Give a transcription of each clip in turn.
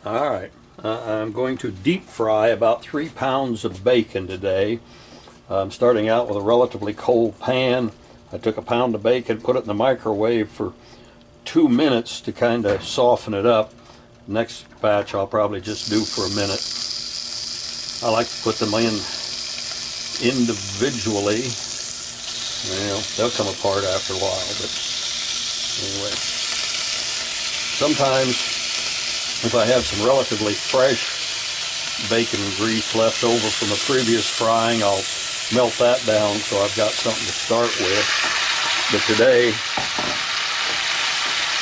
Alright, I'm going to deep fry about 3 pounds of bacon today. I'm starting out with a relatively cold pan. I took a pound of bacon, put it in the microwave for 2 minutes to kind of soften it up. Next batch I'll probably just do for a minute. I like to put them in individually. Well, they'll come apart after a while, but anyway. Sometimes if I have some relatively fresh bacon grease left over from a previous frying, I'll melt that down so I've got something to start with. But today,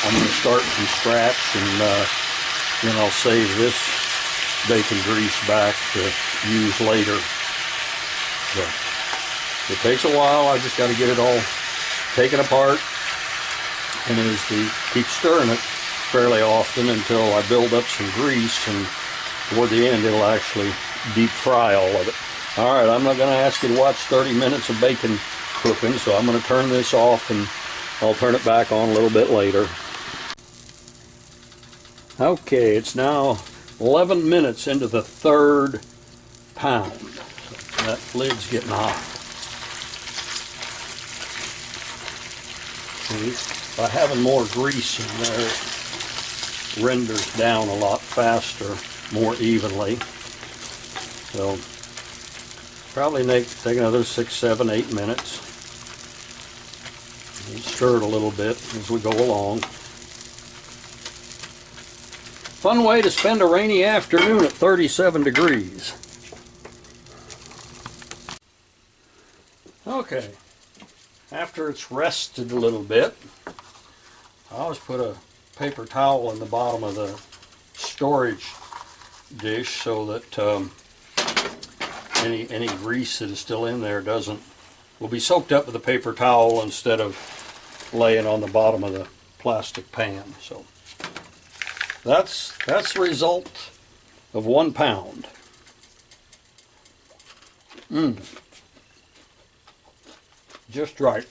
I'm going to start from scratch, and then I'll save this bacon grease back to use later. So, it takes a while. I just got to get it all taken apart, and keep stirring it fairly often until I build up some grease, and toward the end it'll actually deep fry all of it. Alright, I'm not going to ask you to watch 30 minutes of bacon cooking, so I'm going to turn this off and I'll turn it back on a little bit later. Okay, it's now 11 minutes into the 3rd pound. So that lid's getting hot. See, by having more grease in there, it renders down a lot faster, more evenly. So probably take another 6, 7, 8 minutes. And stir it a little bit as we go along. Fun way to spend a rainy afternoon at 37 degrees. Okay, after it's rested a little bit, I always put a paper towel in the bottom of the storage dish so that any grease that is still in there will be soaked up with the paper towel instead of laying on the bottom of the plastic pan. So that's the result of 1 pound. Just right.